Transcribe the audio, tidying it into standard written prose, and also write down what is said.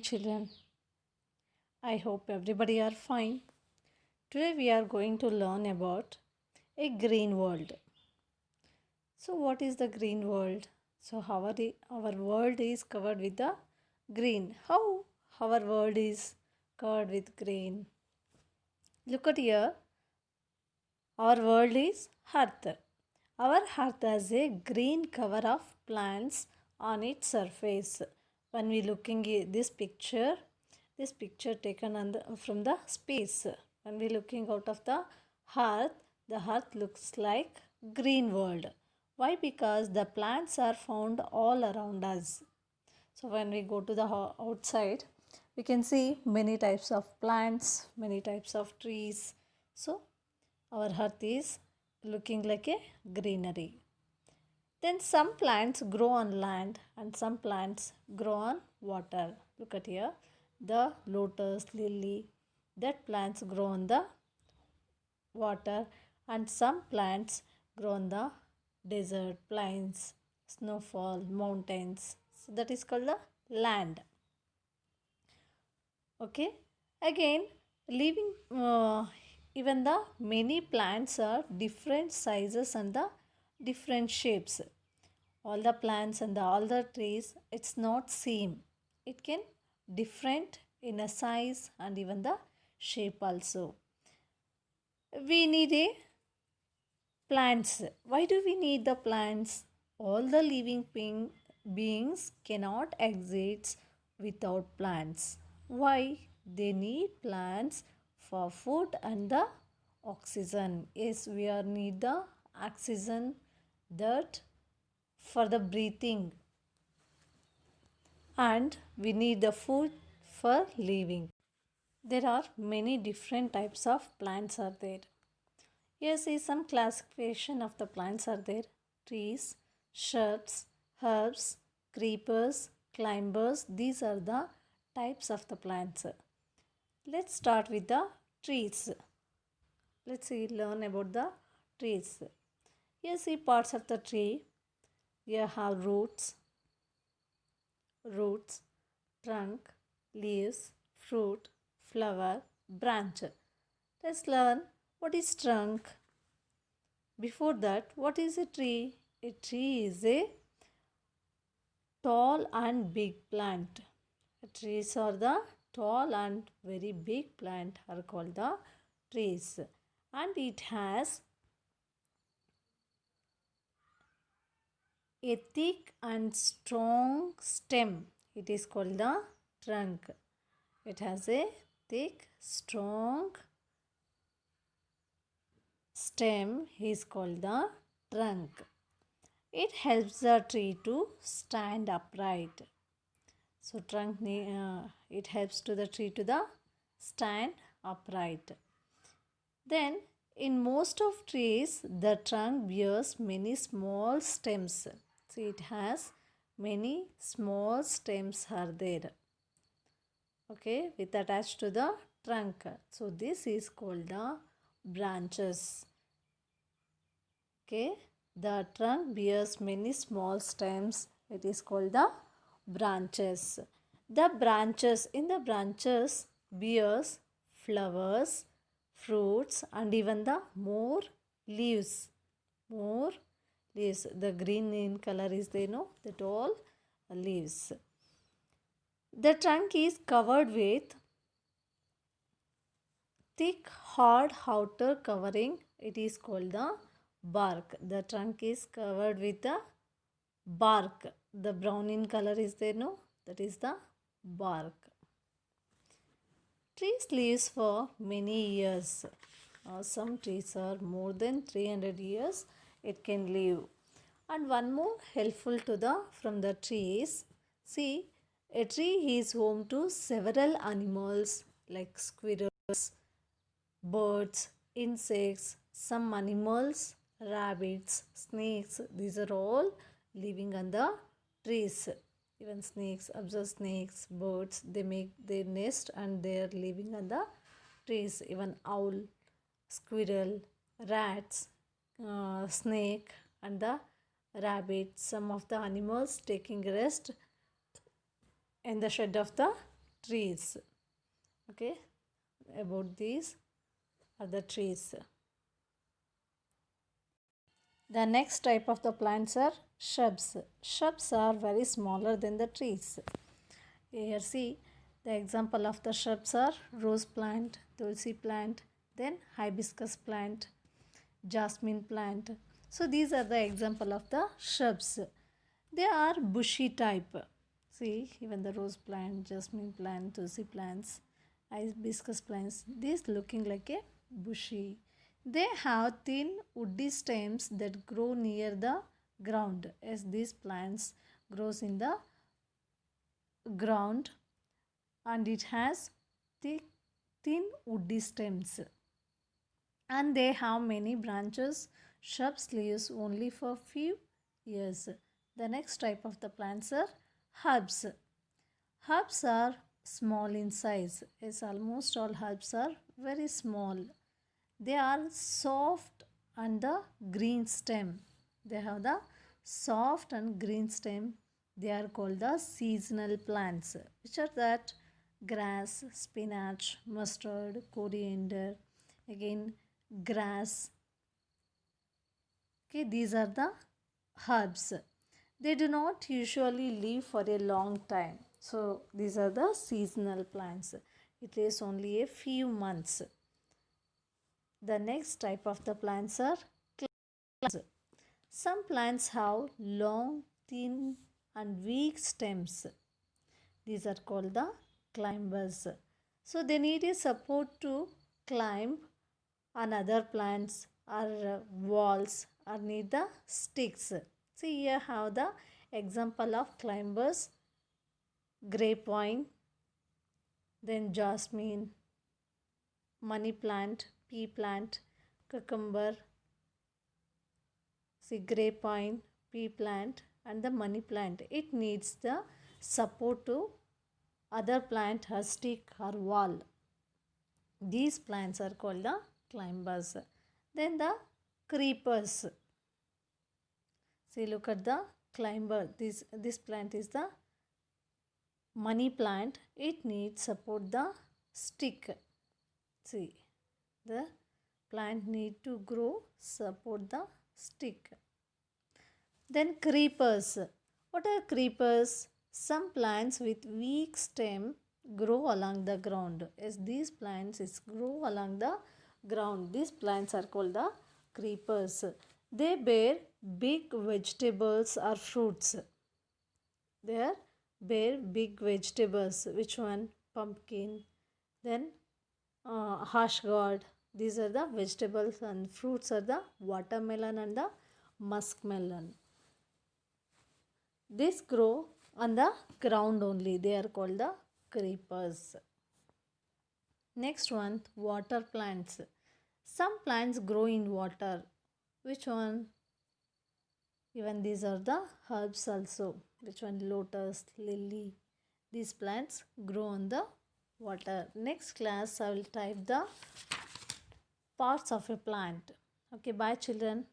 children. I hope everybody are fine. Today we are going to learn about a green world. So what is the green world? So our world is covered with the green. How our world is covered with green? Look at here. Our world is earth. Our earth has a green cover of plants on its surface. When we looking at this picture taken from the space. When we looking out of the earth looks like green world. Why? Because the plants are found all around us. So when we go to the outside, we can see many types of plants, many types of trees. So our earth is looking like a greenery. Then some plants grow on land and some plants grow on water. Look at here. The lotus, lily, that plants grow on the water and some plants grow on the desert, plains, snowfall, mountains. So that is called the land. Okay. Again, living even the many plants are different sizes and the different shapes. All the plants and all the trees, it's not same. It can different in a size and even the shape also. We need a plants. Why do we need the plants? All the living beings cannot exist without plants. Why? They need plants for food and the oxygen. Yes, we are need the oxygen that for the breathing and we need the food for living. There are many different types of plants are there. Here see some classification of the plants are there. Trees, shrubs, herbs, creepers, climbers. These are the types of the plants. Let's start with the trees. Let's see, learn about the trees. Here see parts of the tree. Here have roots, trunk, leaves, fruit, flower, branch. Let's learn what is trunk. Before that, what is a tree? A tree is a tall and big plant. Trees are the tall and very big plant are called the trees. And it has a thick and strong stem. It is called the trunk. It has a thick, strong stem is called the trunk. It helps the tree to stand upright. So it helps to the tree to the stand upright. Then in most of trees the trunk bears many small stems. See, it has many small stems are there. Okay, with attached to the trunk. So this is called the branches. Okay, the trunk bears many small stems. It is called the branches. In the branches bears flowers, fruits and even the more leaves. More leaves. The green in color is there, no? That all leaves. The trunk is covered with thick hard outer covering. It is called the bark. The trunk is covered with the bark. The brown in color is there, no? That is the bark. Trees lives for many years. Some trees are more than 300 years it can live. And one more helpful to the from the trees. See, a tree is home to several animals like squirrels, birds, insects, some animals, rabbits, snakes. These are all living on the trees. Even snakes, observe snakes, birds, they make their nest and they are living on the trees. Even owl, squirrel, rats, snake and the rabbit, some of the animals taking rest in the shade of the trees. Okay, about these are the trees. The next type of the plants are shrubs. Shrubs are very smaller than the trees. Here see the example of the shrubs are rose plant, tulsi plant, then hibiscus plant, jasmine plant. So these are the example of the shrubs. They are bushy type. See even the rose plant, jasmine plant, tulsi plants, hibiscus plants. These looking like a bushy. They have thin woody stems that grow near the ground as these plants grows in the ground and it has thick thin woody stems and they have many branches. Shrubs lives only for few years. The next type of the plants are herbs. Herbs are small in size as almost all herbs are very small. They are soft and the green stem. They have the soft and green stem. They are called the seasonal plants, which are that grass, spinach, mustard, coriander, again grass. Okay, these are the herbs. They do not usually live for a long time. So these are the seasonal plants. It lives only a few months. The next type of the plants are climbers. Some plants have long, thin, and weak stems. These are called the climbers. So they need a support to climb on other plants or walls or need the sticks. See here how the example of climbers grapevine, then jasmine, money plant, pea plant, cucumber, see grapevine, pea plant and the money plant. It needs the support to other plant or stick or wall. These plants are called the climbers. Then the creepers. See look at the climber. This plant is the money plant. It needs support the stick. See the plant need to grow support the stick. Then creepers. What are creepers? Some plants with weak stem grow along the ground. As these plants grow along the ground. These plants are called the creepers. They bear big vegetables or fruits. They bear big vegetables. Which one? Pumpkin. Then hash gourd. These are the vegetables and fruits are the watermelon and the muskmelon. These grow on the ground only. They are called the creepers. Next one, water plants. Some plants grow in water. Which one? Even these are the herbs also. Which one? Lotus, lily. These plants grow on the water. Next class I will type the parts of a plant. Okay, bye children.